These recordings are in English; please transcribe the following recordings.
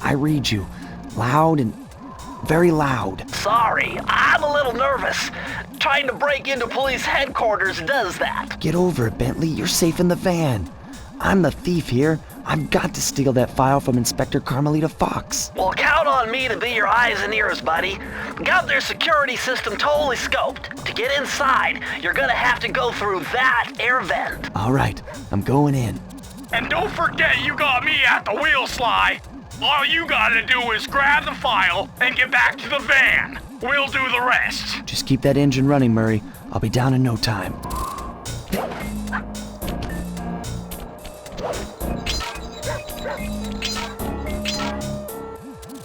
I read you. Loud and very loud. Sorry, I'm a little nervous. Trying to break into police headquarters does that. Get over it, Bentley. You're safe in the van. I'm the thief here. I've got to steal that file from Inspector Carmelita Fox. Well, count on me to be your eyes and ears, buddy. Got their security system totally scoped. To get inside, you're gonna have to go through that air vent. All right, I'm going in. And don't forget you got me at the wheel, Sly. All you gotta do is grab the file and get back to the van. We'll do the rest. Just keep that engine running, Murray. I'll be down in no time.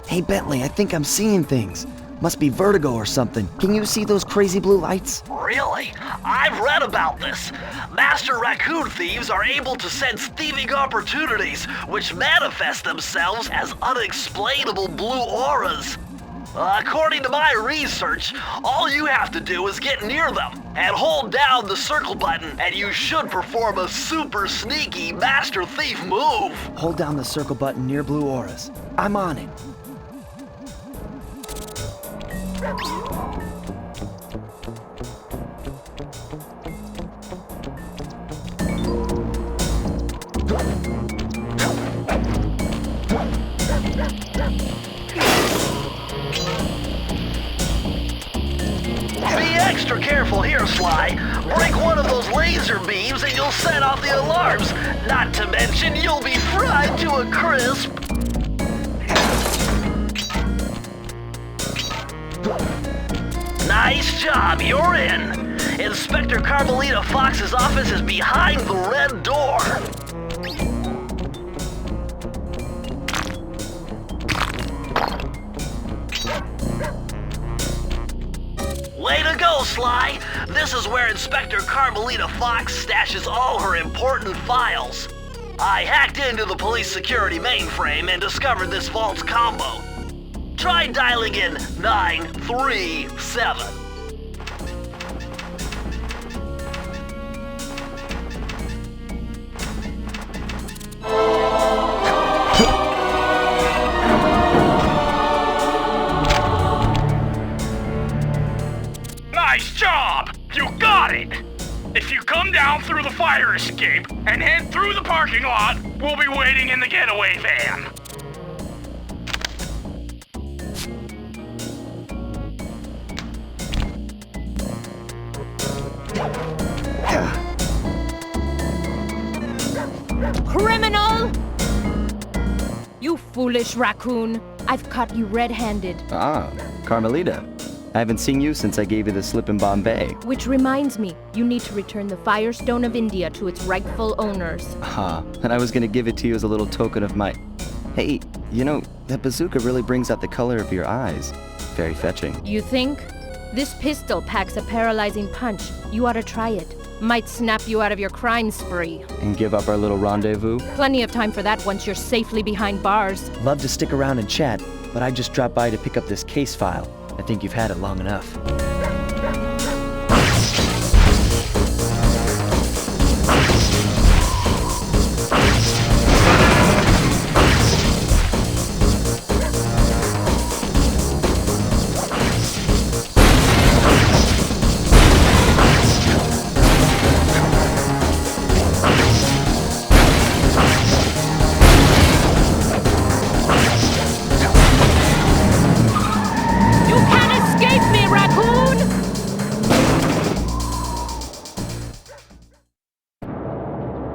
Hey, Bentley, I think I'm seeing things. Must be vertigo or something. Can you see those crazy blue lights? Really? I've read about this. Master raccoon thieves are able to sense thieving opportunities, which manifest themselves as unexplainable blue auras. According to my research, all you have to do is get near them and hold down the circle button, and you should perform a super sneaky master thief move. Hold down the circle button near blue auras. I'm on it. Be extra careful here, Sly. Break one of those laser beams and you'll set off the alarms. Not to mention, you'll be fried to a crisp. Nice job, you're in. Inspector Carmelita Fox's office is behind the red door. Way to go, Sly! This is where Inspector Carmelita Fox stashes all her important files. I hacked into the police security mainframe and discovered this vault's combo. Try dialing in 937. Nice job! You got it! If you come down through the fire escape and head through the parking lot, we'll be waiting in the getaway van. Criminal! You foolish raccoon. I've caught you red-handed. Ah, Carmelita. I haven't seen you since I gave you the slip in Bombay. Which reminds me, you need to return the Firestone of India to its rightful owners. And I was gonna give it to you as a little token of my... Hey, you know, that bazooka really brings out the color of your eyes. Very fetching. You think? This pistol packs a paralyzing punch. You ought to try it. Might snap you out of your crime spree. And give up our little rendezvous? Plenty of time for that once you're safely behind bars. Love to stick around and chat, but I just dropped by to pick up this case file. I think you've had it long enough.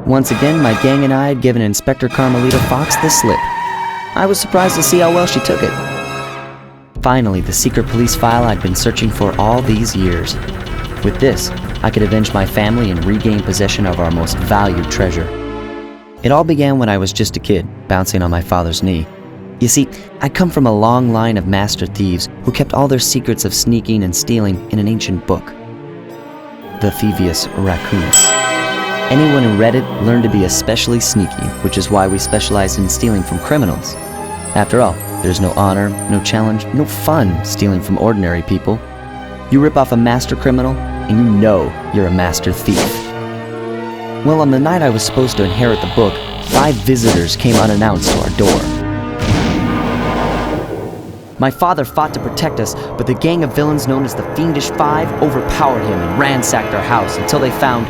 Once again, my gang and I had given Inspector Carmelita Fox the slip. I was surprised to see how well she took it. Finally, the secret police file I'd been searching for all these years. With this, I could avenge my family and regain possession of our most valued treasure. It all began when I was just a kid, bouncing on my father's knee. You see, I come from a long line of master thieves who kept all their secrets of sneaking and stealing in an ancient book. The Thievius Raccoonus. Anyone who read it learned to be especially sneaky, which is why we specialize in stealing from criminals. After all, there's no honor, no challenge, no fun stealing from ordinary people. You rip off a master criminal, and you know you're a master thief. Well, on the night I was supposed to inherit the book, 5 visitors came unannounced to our door. My father fought to protect us, but the gang of villains known as the Fiendish Five overpowered him and ransacked our house until they found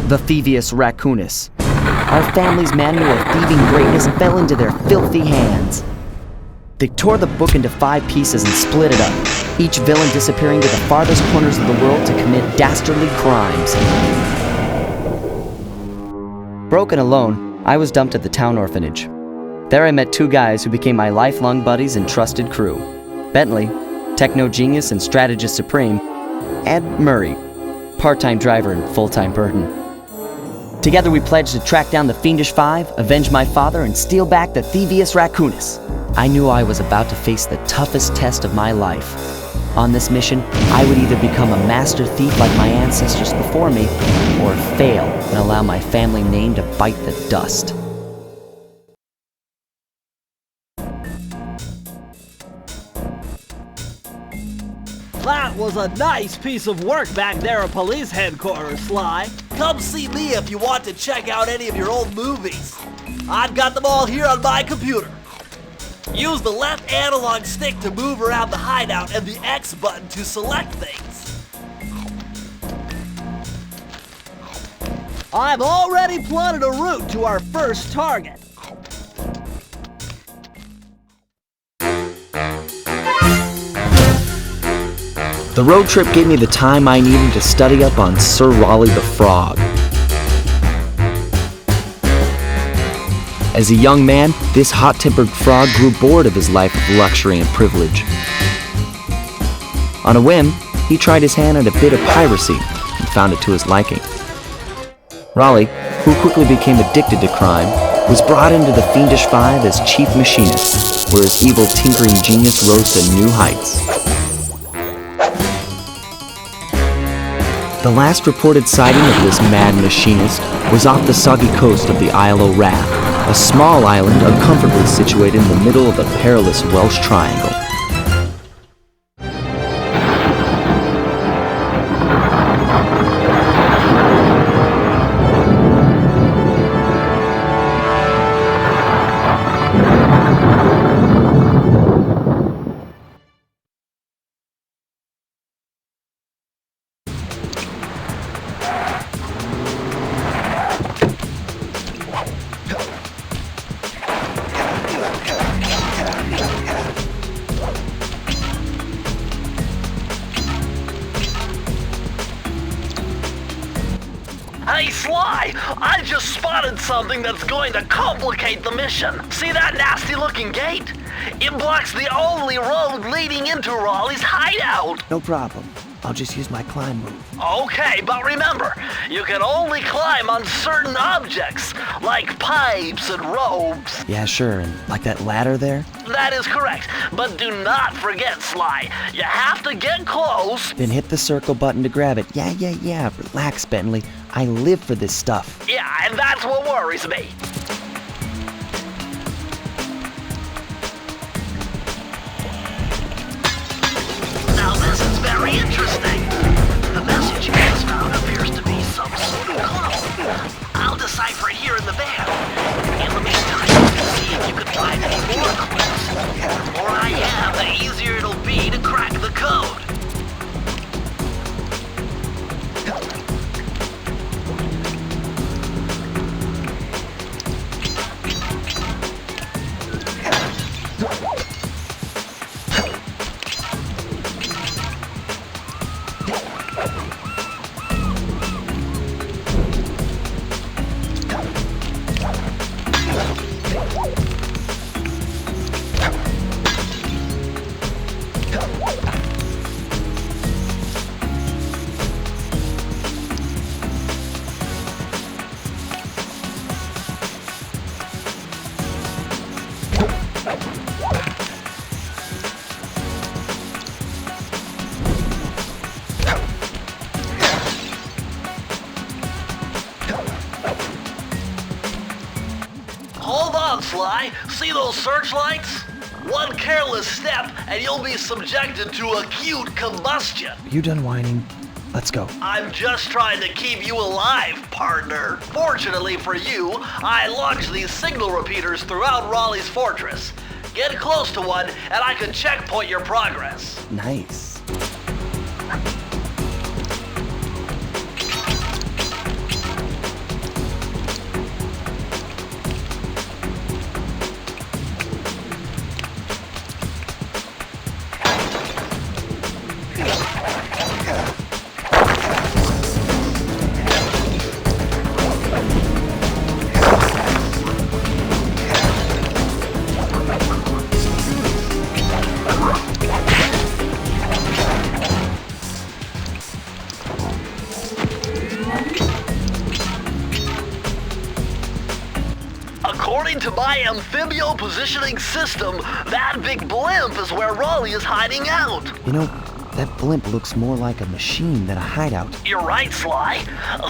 the Thievius Raccoonus. Our family's manual of thieving greatness fell into their filthy hands. They tore the book into 5 pieces and split it up, each villain disappearing to the farthest corners of the world to commit dastardly crimes. Broken alone, I was dumped at the town orphanage. There I met 2 guys who became my lifelong buddies and trusted crew. Bentley, techno genius and strategist supreme, and Murray, part-time driver and full-time burden. Together we pledged to track down the Fiendish Five, avenge my father, and steal back the Thievius Raccoonus. I knew I was about to face the toughest test of my life. On this mission, I would either become a master thief like my ancestors before me, or fail and allow my family name to bite the dust. That was a nice piece of work back there at police headquarters, Sly. Come see me if you want to check out any of your old movies. I've got them all here on my computer. Use the left analog stick to move around the hideout and the X button to select things. I've already plotted a route to our first target. The road trip gave me the time I needed to study up on Sir Raleigh the Frog. As a young man, this hot-tempered frog grew bored of his life of luxury and privilege. On a whim, he tried his hand at a bit of piracy and found it to his liking. Raleigh, who quickly became addicted to crime, was brought into the Fiendish Five as chief machinist, where his evil tinkering genius rose to new heights. The last reported sighting of this mad machinist was off the soggy coast of the Isle o' Wrath, a small island uncomfortably situated in the middle of the perilous Welsh Triangle. Hey, Sly! I just spotted something that's going to complicate the mission. See that nasty-looking gate? It blocks the only road leading into Raleigh's hideout. No problem. I'll just use my climb move. Okay, but remember, you can only climb on certain objects, like pipes and ropes. Yeah, sure, and like that ladder there? That is correct, but do not forget, Sly. You have to get close. Then hit the circle button to grab it. Yeah. Relax, Bentley. I live for this stuff. Yeah, and that's what worries me. Now this is very interesting. The message you just found appears to be some sort of code. I'll decipher it here in the van. In the meantime, you can see if you can find any more clues. The more I have, the easier it'll be to crack the code. Hold on, Sly. See those searchlights? One careless step and you'll be subjected to acute combustion. You done whining? Let's go. I'm just trying to keep you alive, partner. Fortunately for you, I launched these signal repeaters throughout Raleigh's fortress. Get close to one, and I can checkpoint your progress. Nice. According to my amphibio positioning system, that big blimp is where Raleigh is hiding out. You know, that blimp looks more like a machine than a hideout. You're right, Sly.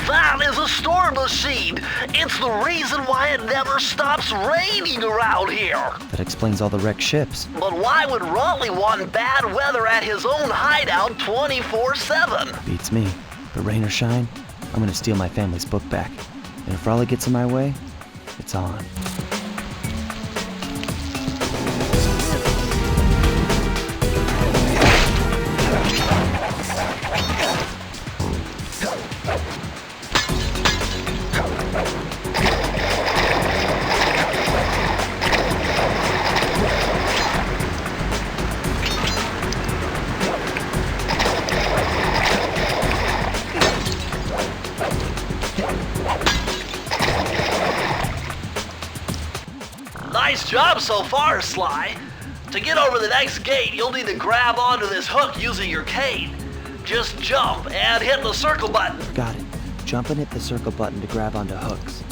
That is a storm machine. It's the reason why it never stops raining around here. That explains all the wrecked ships. But why would Raleigh want bad weather at his own hideout 24/7? Beats me. But rain or shine, I'm gonna steal my family's book back. And if Raleigh gets in my way, it's on. Nice job so far, Sly. To get over the next gate, you'll need to grab onto this hook using your cane. Just jump and hit the circle button. Got it. Jump and hit the circle button to grab onto hooks.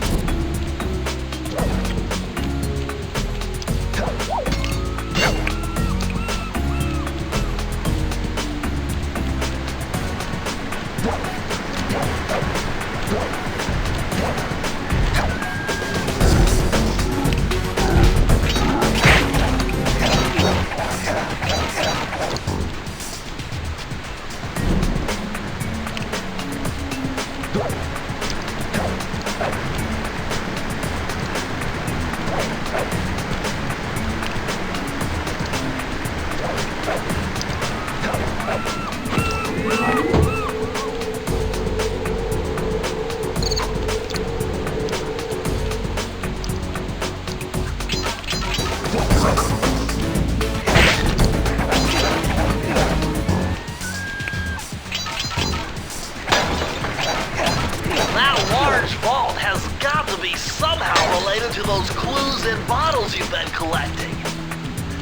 To those clues and bottles you've been collecting.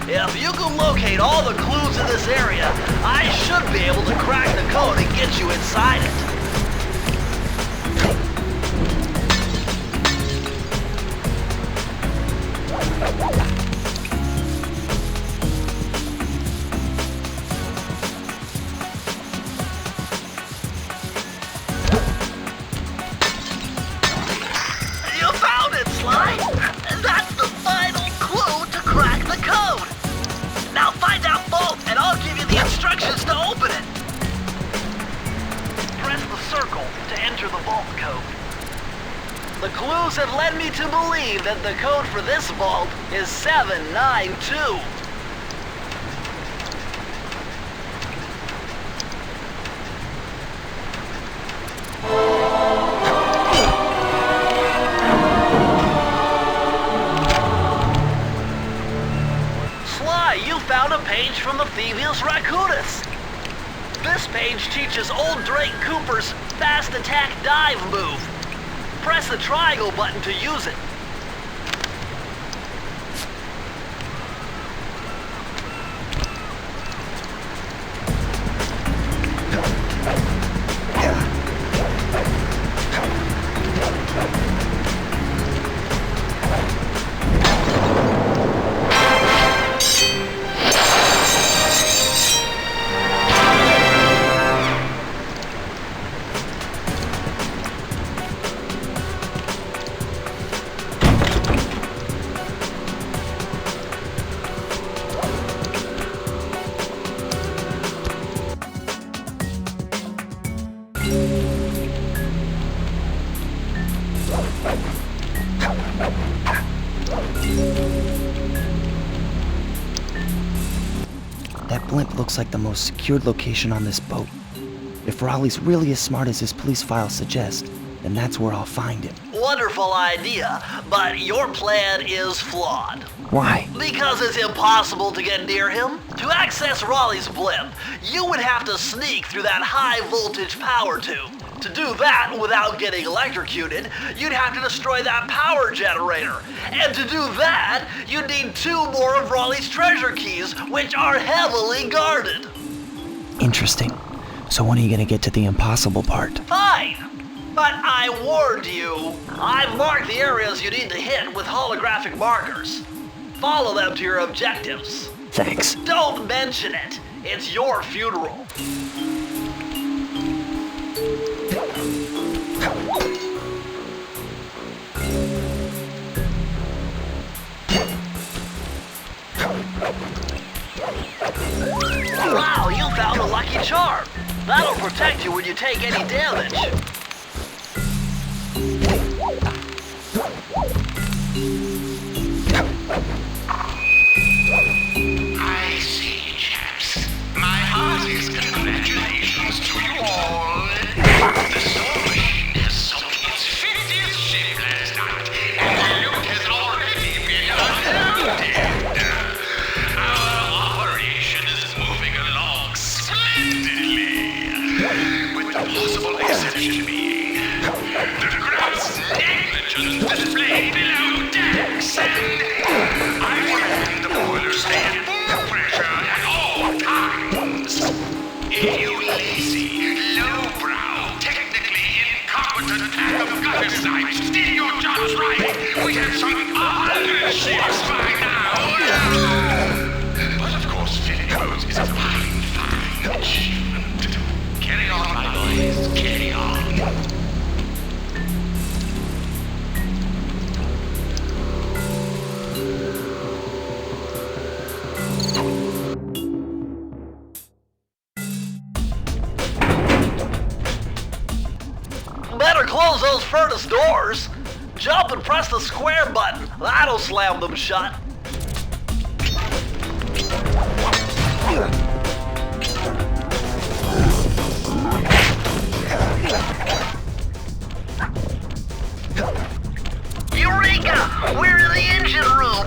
If you can locate all the clues in this area, I should be able to crack the code and get you inside it. You found it, Sly! That's the final clue to crack the code! Now find that vault and I'll give you the instructions to open it! Press the circle to enter the vault code. The clues have led me to believe that the code for this vault is 792. You found a page from the Thievius Raccoonus. This page teaches old Drake Cooper's fast attack dive move. Press the triangle button to use it. That blimp looks like the most secured location on this boat. If Raleigh's really as smart as his police files suggest, then that's where I'll find him. Wonderful idea, but your plan is flawed. Why? Because it's impossible to get near him. To access Raleigh's blimp, you would have to sneak through that high-voltage power tube. To do that without getting electrocuted, you'd have to destroy that power generator. And to do that, you'd need 2 more of Raleigh's treasure keys, which are heavily guarded. Interesting. So when are you gonna get to the impossible part? Fine. But I warned you. I've marked the areas you need to hit with holographic markers. Follow them to your objectives. Thanks. Don't mention it. It's your funeral. Wow, you found a lucky charm. That'll protect you when you take any damage. I see, chaps. My heartiest congratulations to you all. The Soul Machine has sunk its 50th ship last night, and the loot has already been unloaded. Our operation is moving along splendidly, with the possible exception being the gross negligence displayed below decks, and I recommend the boilers stay at full pressure at all times. You lazy, lowbrow, technically incompetent pack of gutter snipes, did your jobs right. We have sunk 100 ships by now. But of course, filling boats is a fine achievement. Carry on, my boys, carry on. Better close those furnace doors. Jump and press the square button. That'll slam them shut. Eureka! We're in the engine room.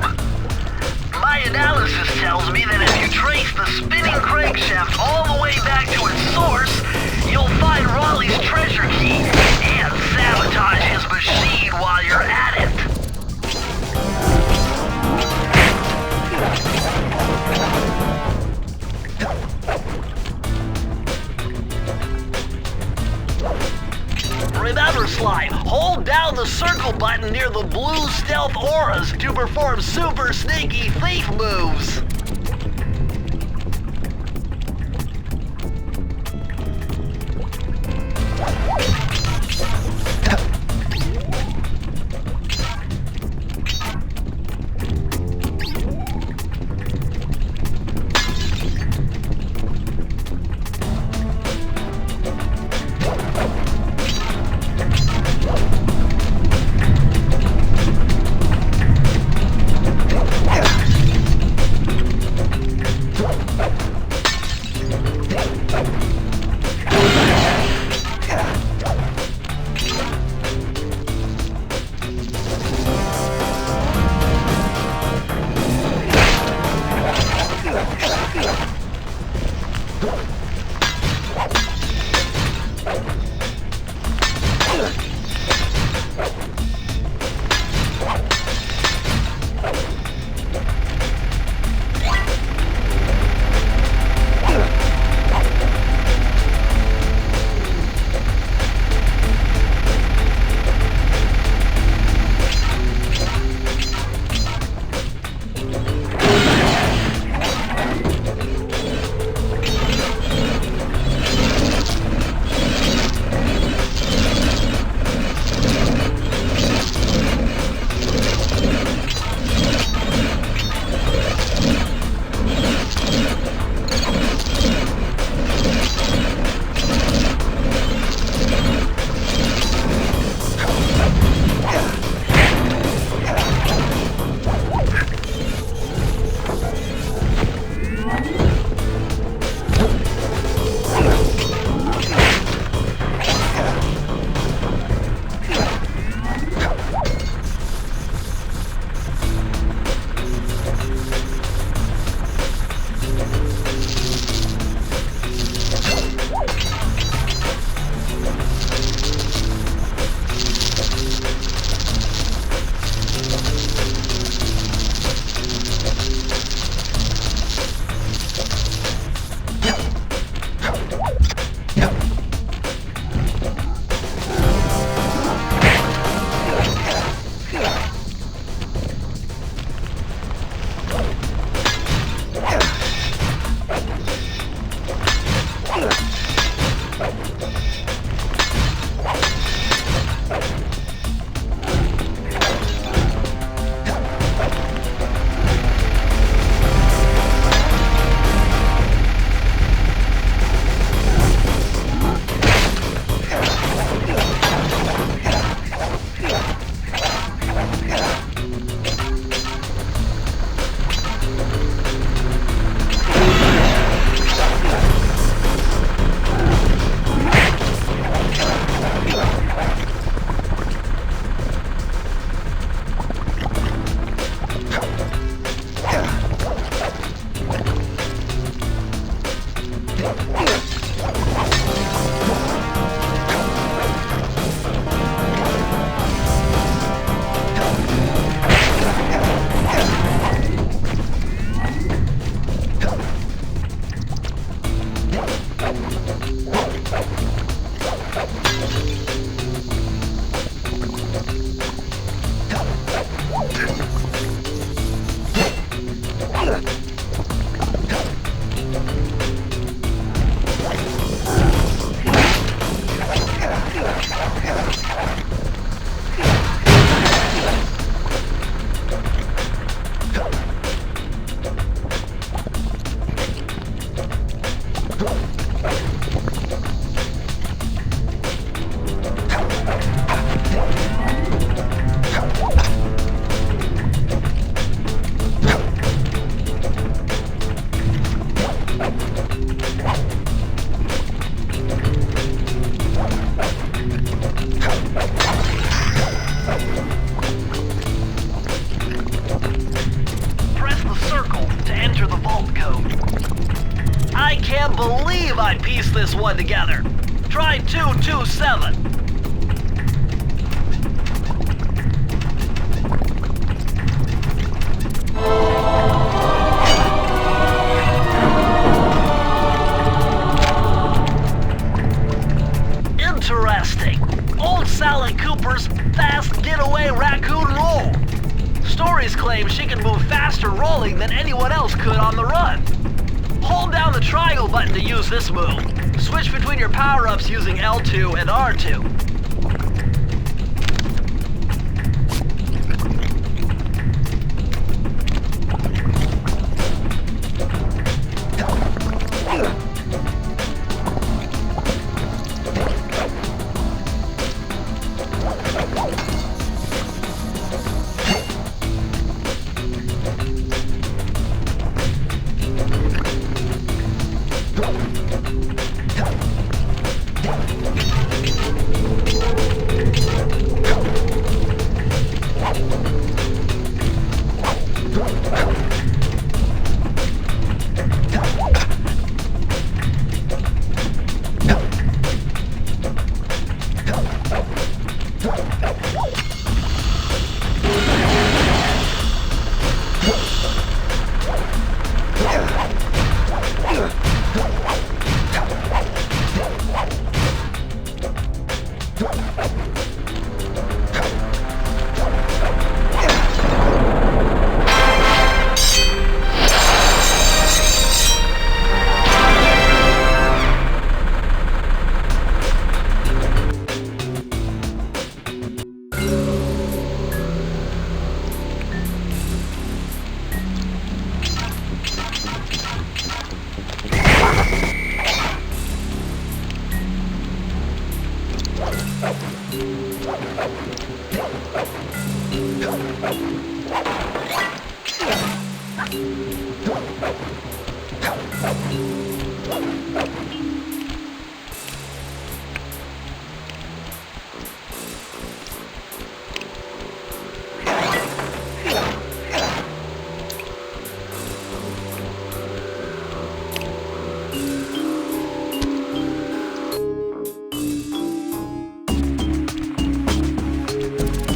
My analysis tells me that if you trace the spinning crankshaft all the way back to its source, you'll find Raleigh's treasure key and sabotage his machine while you're at it. Remember, Slime, hold down the circle button near the blue stealth auras to perform super sneaky thief moves. Press the circle to enter the vault code. I can't believe I pieced this one together. Try 227. Interesting. Old Sally Cooper's fast getaway raccoon roll. Stories claim she can move faster rolling than anyone else could on the run. Hold down the triangle button to use this move. Switch between your power-ups using L2 and R2.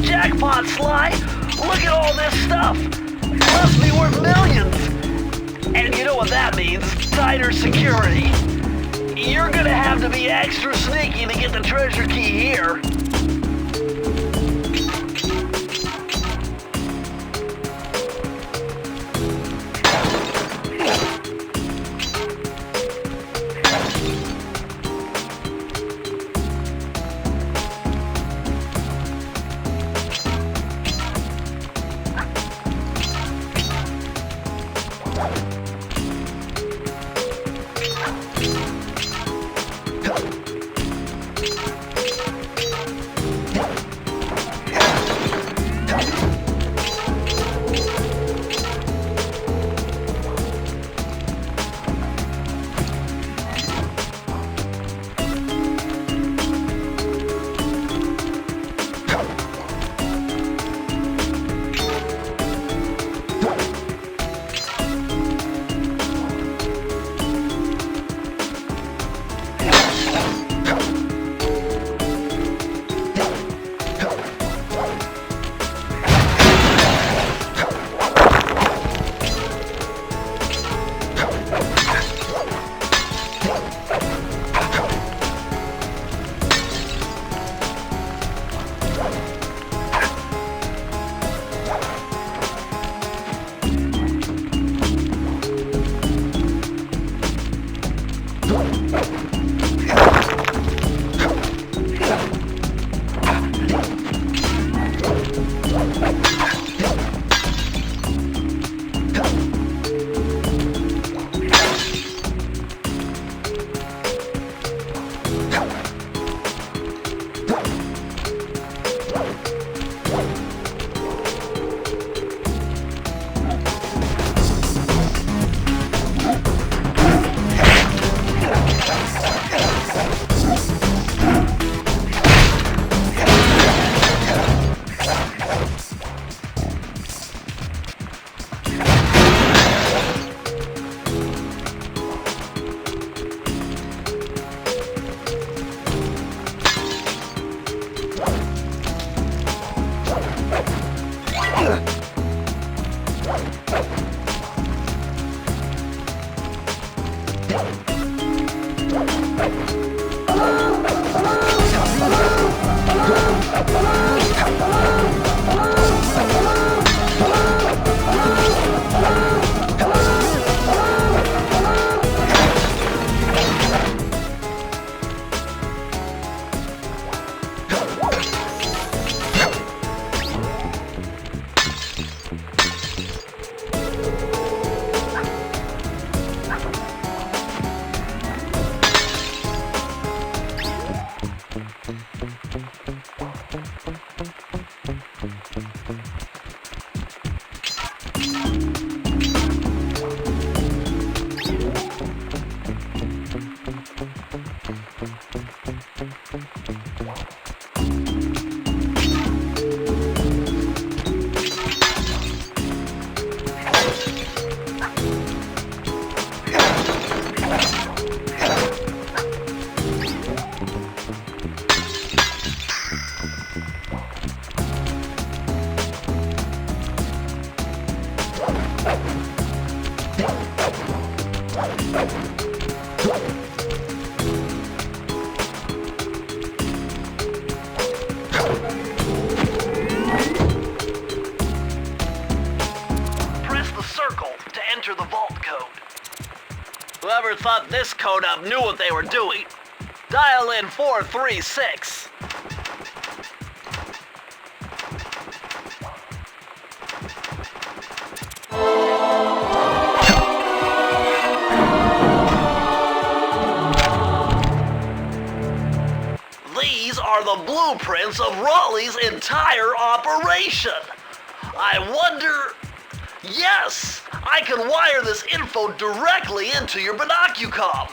Jackpot, Sly! Look at all this stuff! It must be worth millions! And you know what that means? Tighter security. You're gonna have to be extra sneaky to get the treasure key here. Press the circle to enter the vault code. Whoever thought this code up knew what they were doing. Dial in 436. These are the blueprints of Raleigh's entire operation. I wonder... Yes! I can wire this info directly into your binocucom.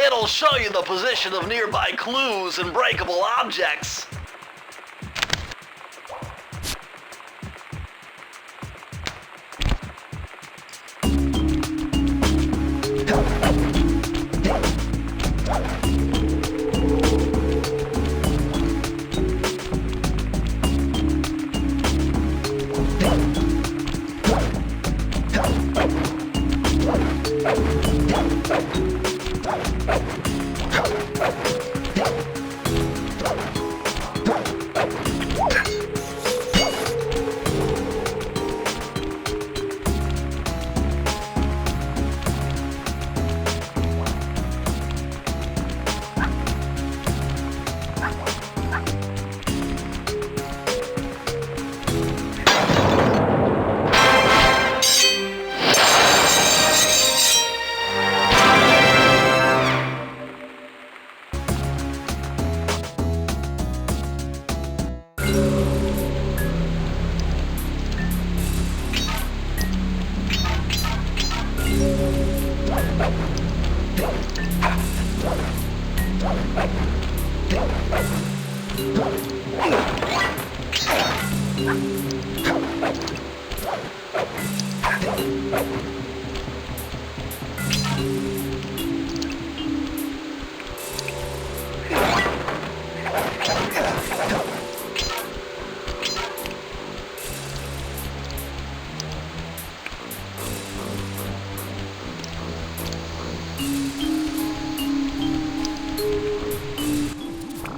It'll show you the position of nearby clues and breakable objects.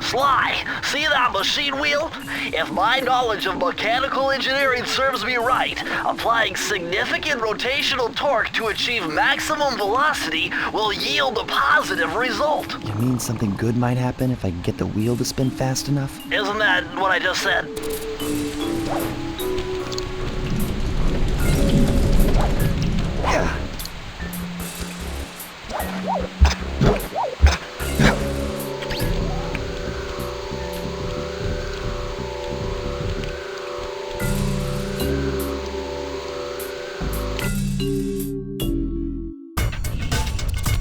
Sly, see that machine wheel? If my knowledge of mechanical engineering serves me right, applying significant rotational torque to achieve maximum velocity will yield a positive result. You mean something good might happen if I can get the wheel to spin fast enough? Isn't that what I just said?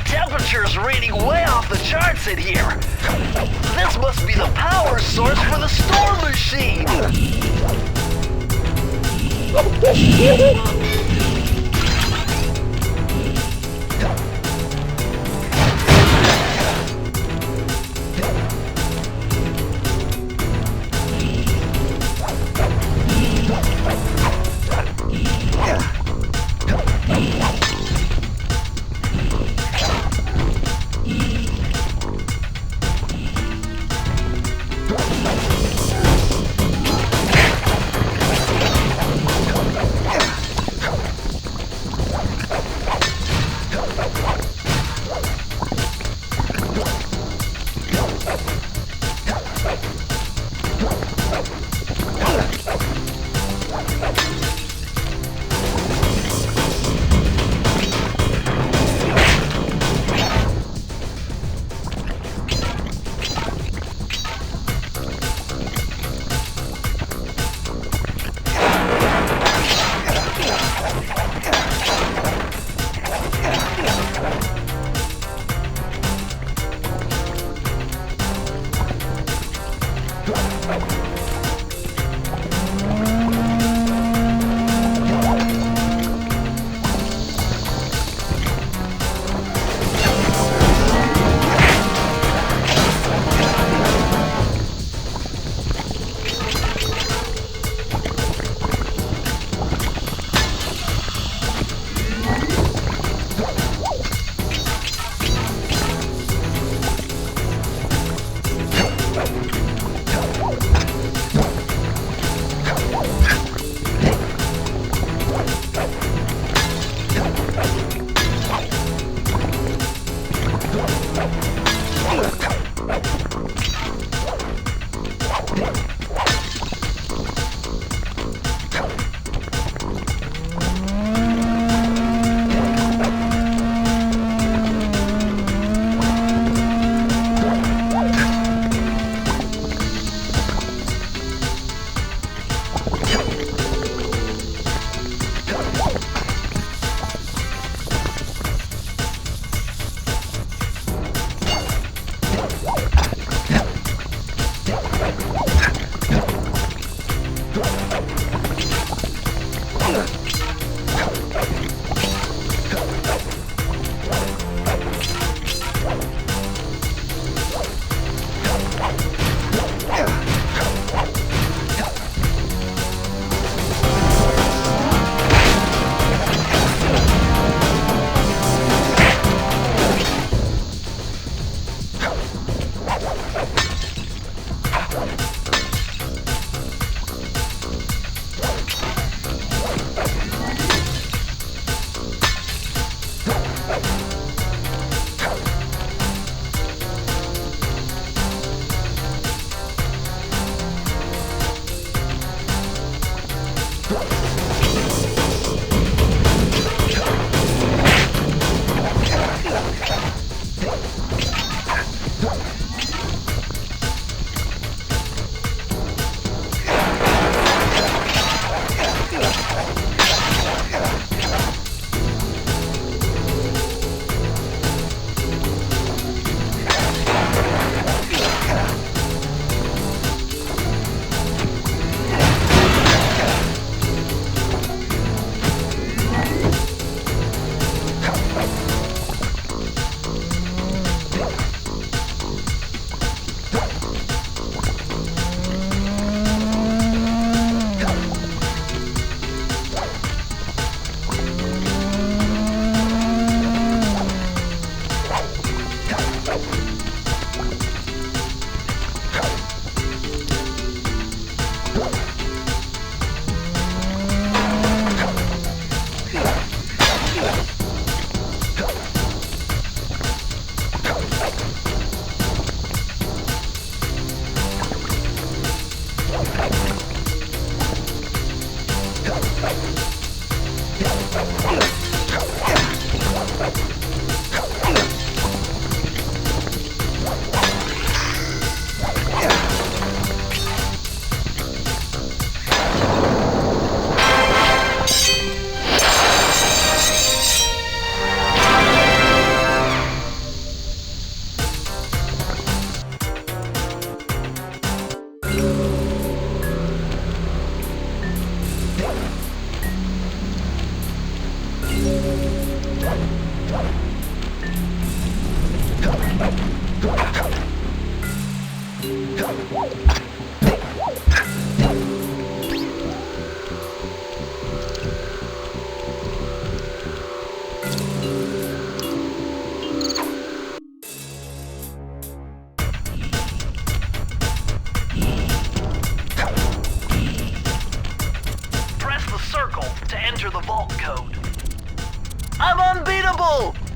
Temperature's reading way off the charts in here. This must be the power source for the storm machine.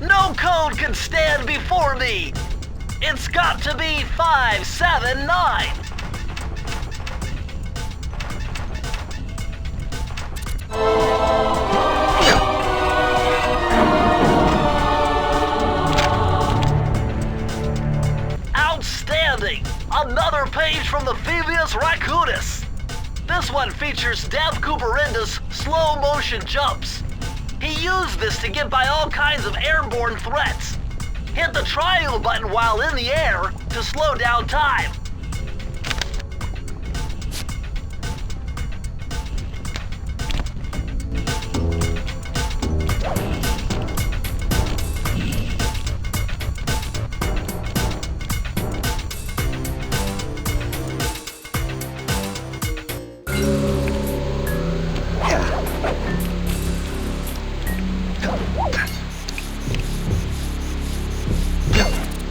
No code can stand before me. It's got to be 579. Outstanding! Another page from the Thievius Raccoonus. This one features Dev Cooperenda's slow motion jumps. He used this to get by all kinds of airborne threats. Hit the triangle button while in the air to slow down time.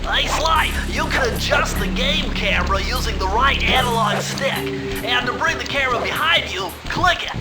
Hey Sly, you can adjust the game camera using the right analog stick. And to bring the camera behind you, click it.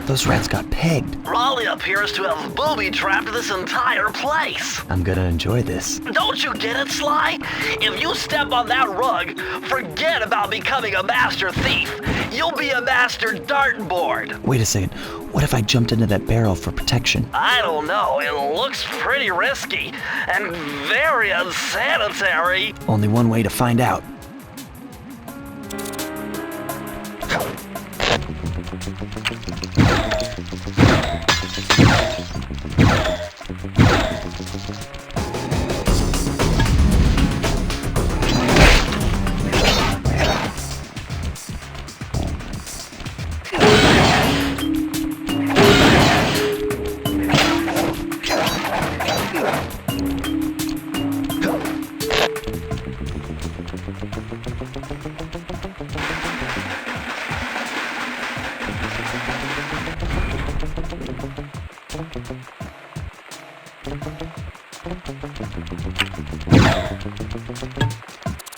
Those rats got pegged. Raleigh appears to have booby-trapped this entire place. I'm gonna enjoy this. Don't you get it, Sly? If you step on that rug, forget about becoming a master thief. You'll be a master dartboard. Wait a second. What if I jumped into that barrel for protection? I don't know. It looks pretty risky and very unsanitary. Only one way to find out.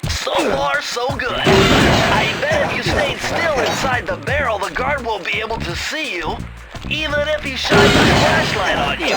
So far, so good. I bet if you stayed still inside the barrel, the guard won't be able to see you, even if he shines his flashlight on you.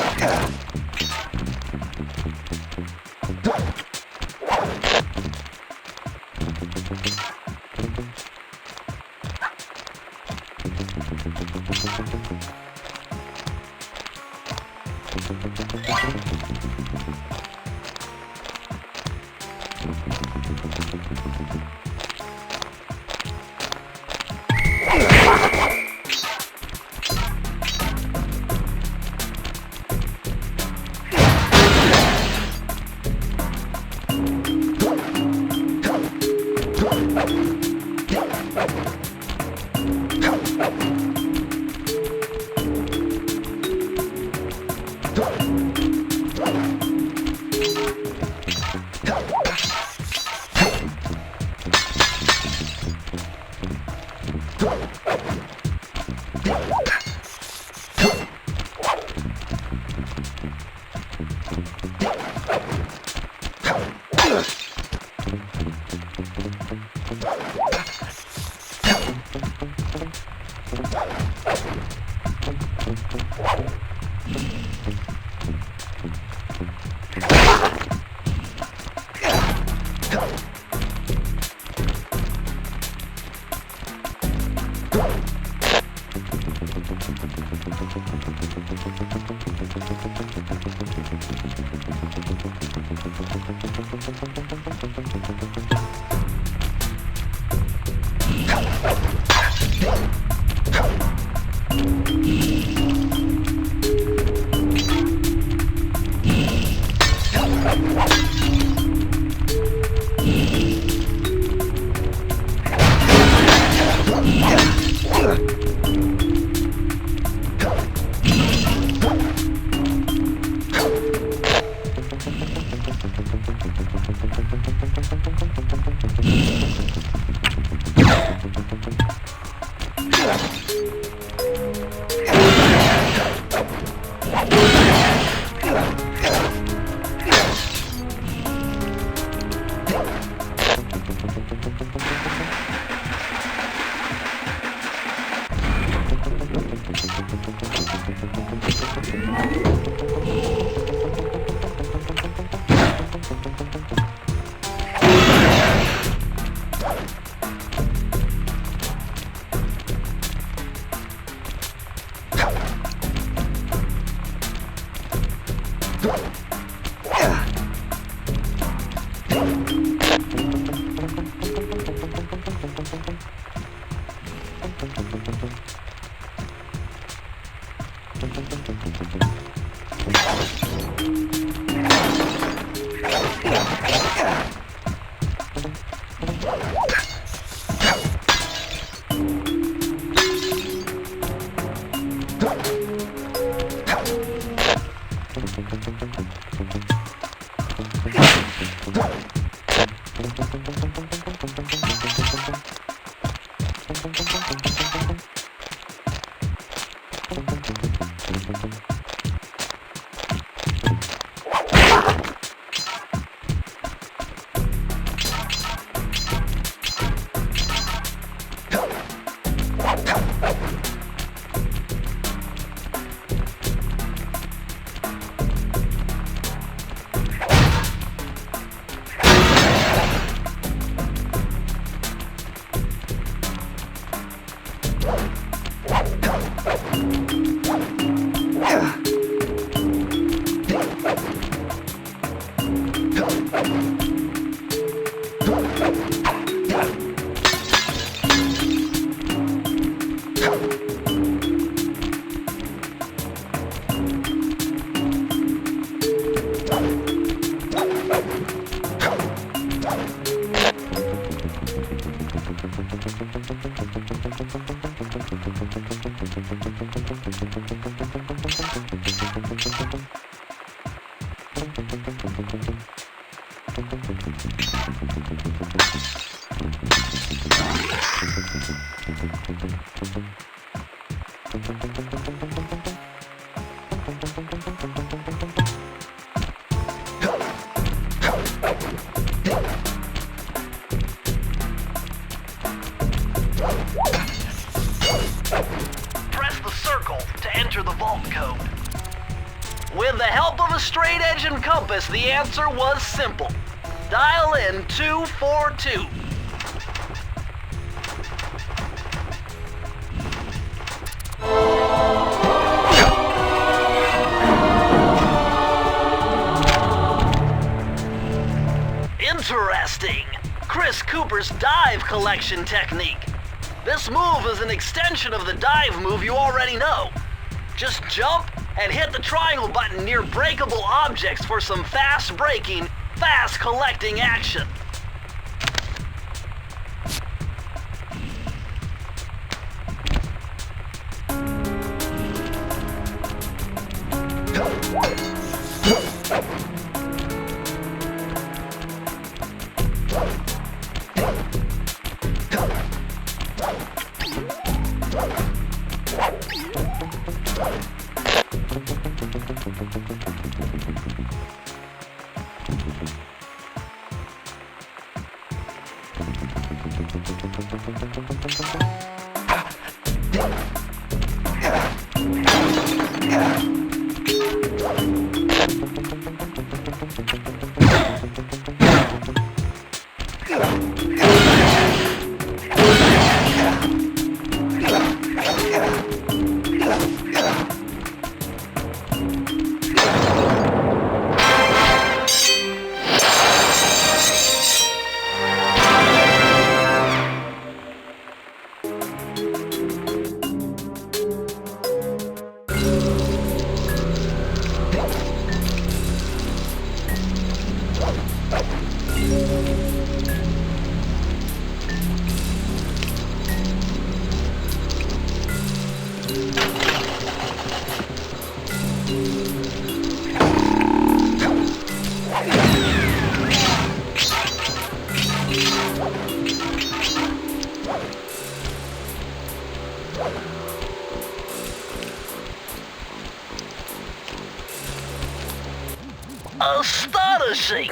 Press the circle to enter the vault code. With the help of a straight edge and compass, the answer was simple. Dial in 242. Interesting. Chris Cooper's dive collection technique. This move is an extension of the dive move you already know. Just jump and hit the triangle button near breakable objects for some fast braking, fast collecting action. Astonishing!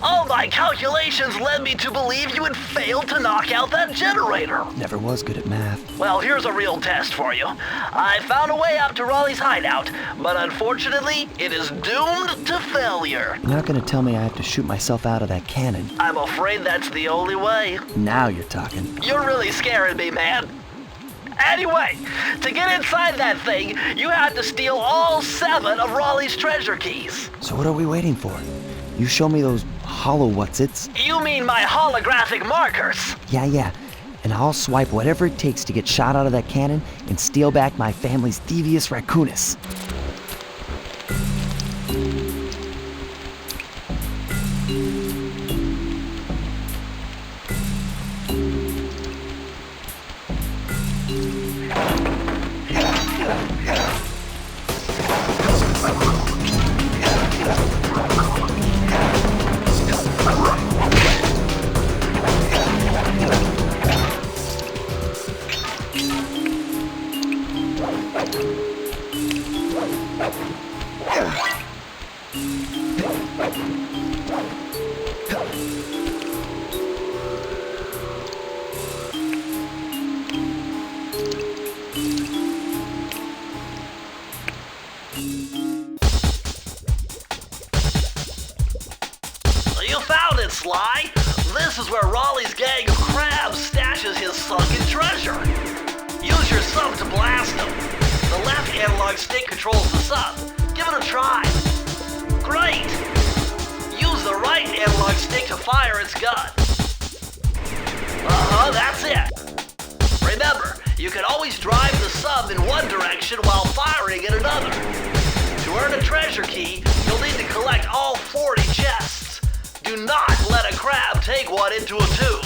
All my calculations led me to believe you had failed to knock out that generator. Never was good at math. Well, here's a real test for you. I found a way out to Raleigh's hideout, but unfortunately, it is doomed to failure. You're not gonna tell me I have to shoot myself out of that cannon. I'm afraid that's the only way. Now you're talking. You're really scaring me, man. Anyway, to get inside that thing, you had to steal all 7 of Raleigh's treasure keys. So what are we waiting for? You show me those hollow what's-its? You mean my holographic markers? Yeah. And I'll swipe whatever it takes to get shot out of that cannon and steal back my family's Thievius Raccoonus. You found it, Sly. This is where Raleigh's gang of crabs stashes his sunken treasure. Use your sub to blast them. The left analog stick controls the sub. Give it a try. Great! Use the right analog stick to fire its gun. That's it. Remember, you can always drive the sub in one direction while firing in another. To earn a treasure key, you'll need to collect all 40 chests. Do not let a crab take one into a tube.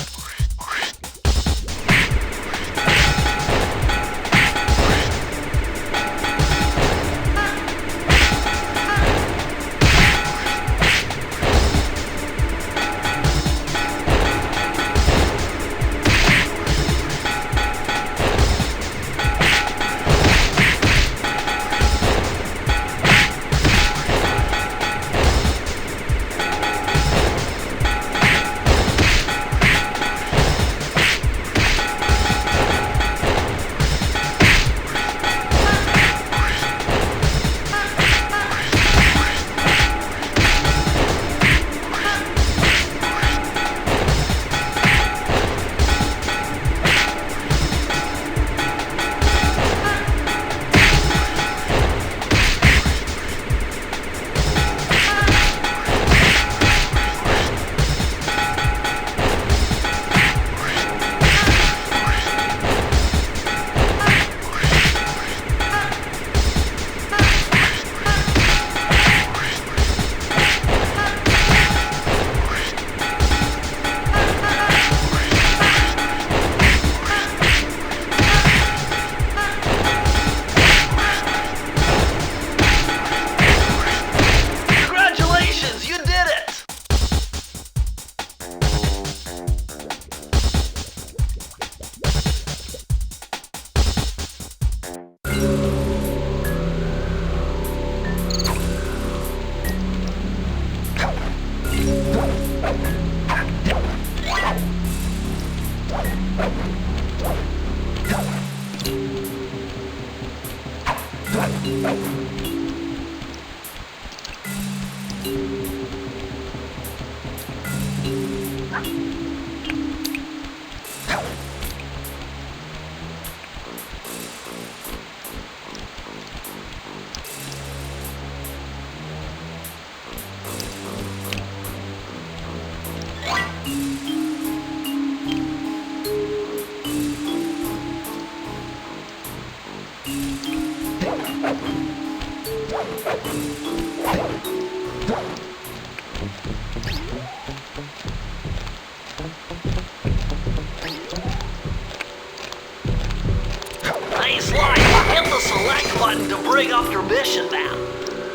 Hey, Sly, hit the select button to bring up your mission map.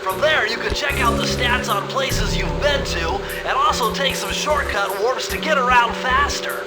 From there, you can check out the stats on places you've been to, and also take some shortcut warps to get around faster.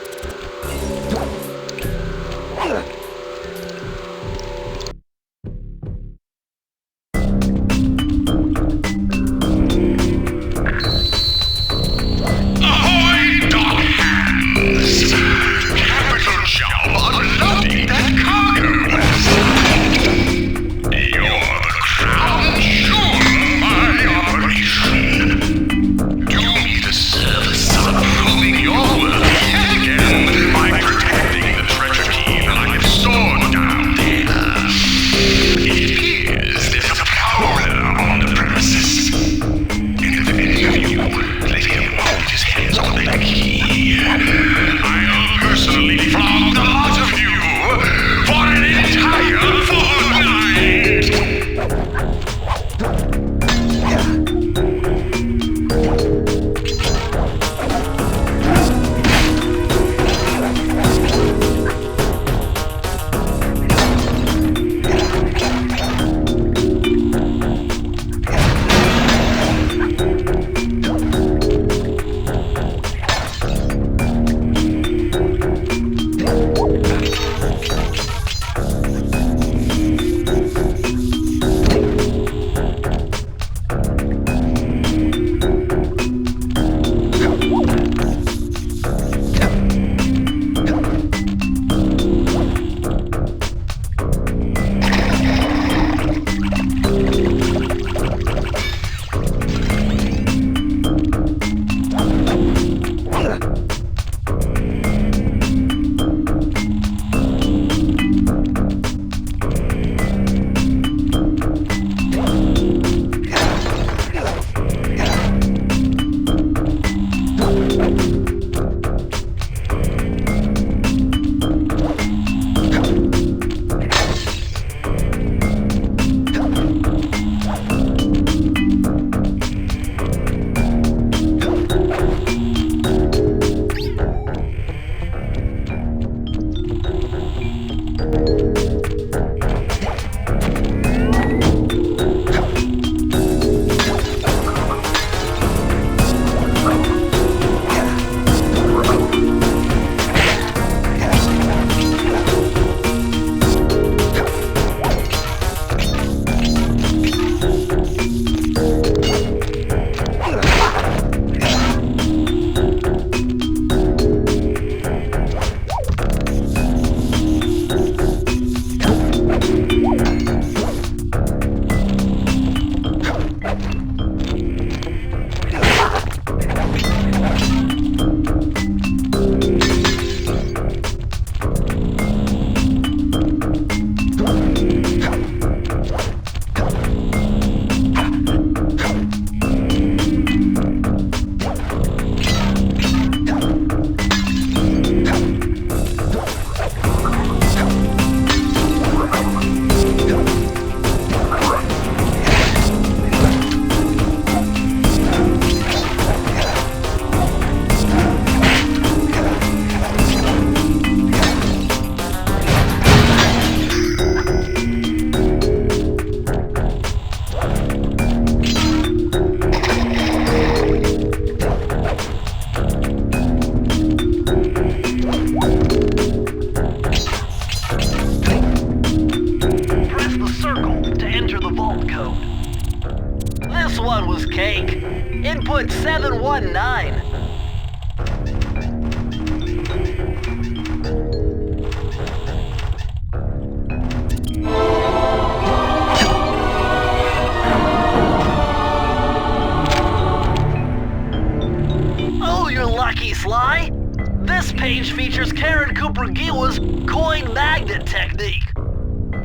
page features Karen Cooper Giwa's coin magnet technique.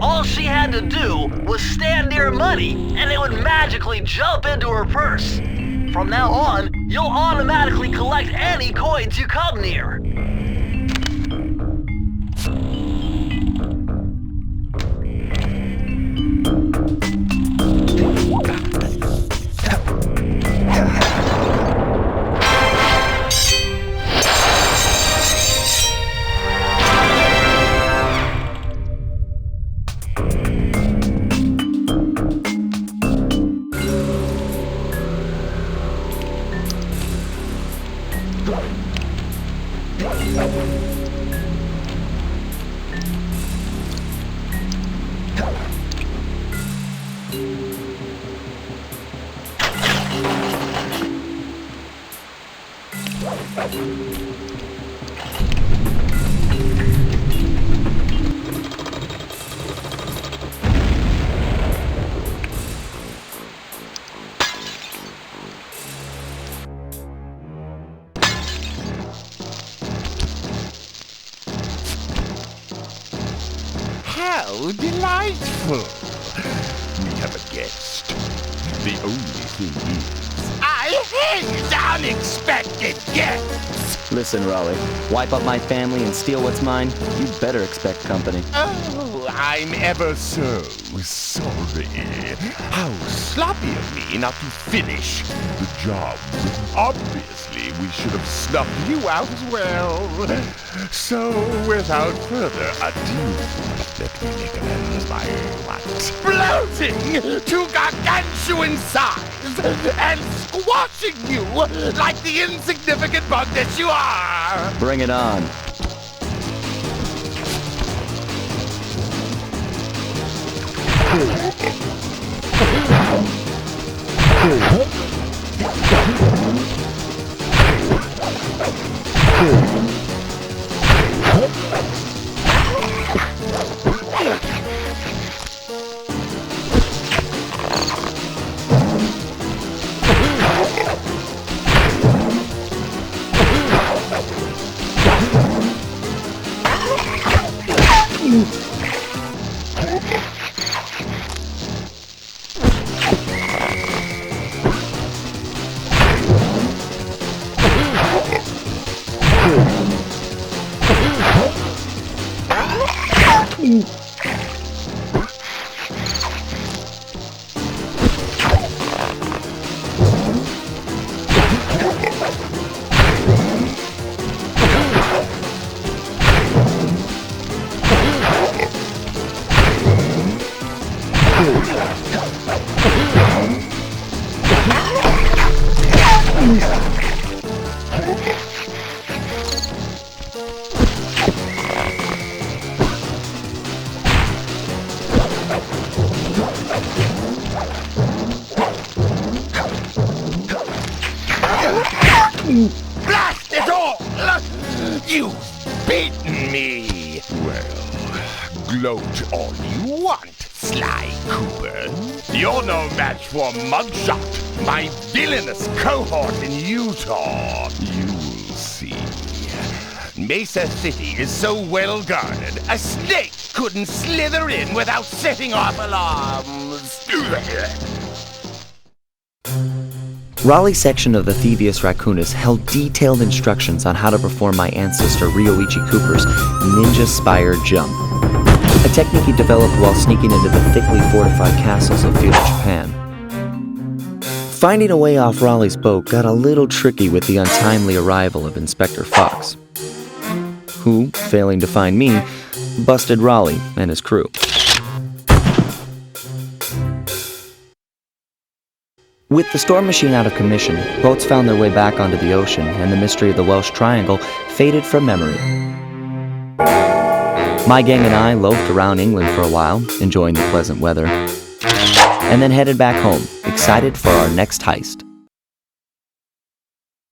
All she had to do was stand near money, and it would magically jump into her purse. From now on, you'll automatically collect any coins you come near. How delightful! We have a guest. The only thing is, I hate unexpected guests! Listen, Raleigh, wipe up my family and steal what's mine? You'd better expect company. Oh, I'm ever so sorry. How sloppy of me not to finish the job. Obviously, we should have snuffed you out as well. So, without further ado, let me make amends by exploding to gargantuan size and squashing you like the insignificant bug that you are! Bring it on. Blast it all! You've beaten me! Well, gloat all you want, Sly Cooper. You're no match for Mugshot, my villainous cohort in Utah. You will see. Mesa City is so well guarded, a snake couldn't slither in without setting off alarms. Raleigh's section of the Thievius Raccoonus held detailed instructions on how to perform my ancestor Ryoichi Cooper's Ninja Spire Jump, a technique he developed while sneaking into the thickly fortified castles of feudal Japan. Finding a way off Raleigh's boat got a little tricky with the untimely arrival of Inspector Fox, who, failing to find me, busted Raleigh and his crew. With the storm machine out of commission, boats found their way back onto the ocean, and the mystery of the Welsh Triangle faded from memory. My gang and I loafed around England for a while, enjoying the pleasant weather, and then headed back home, excited for our next heist.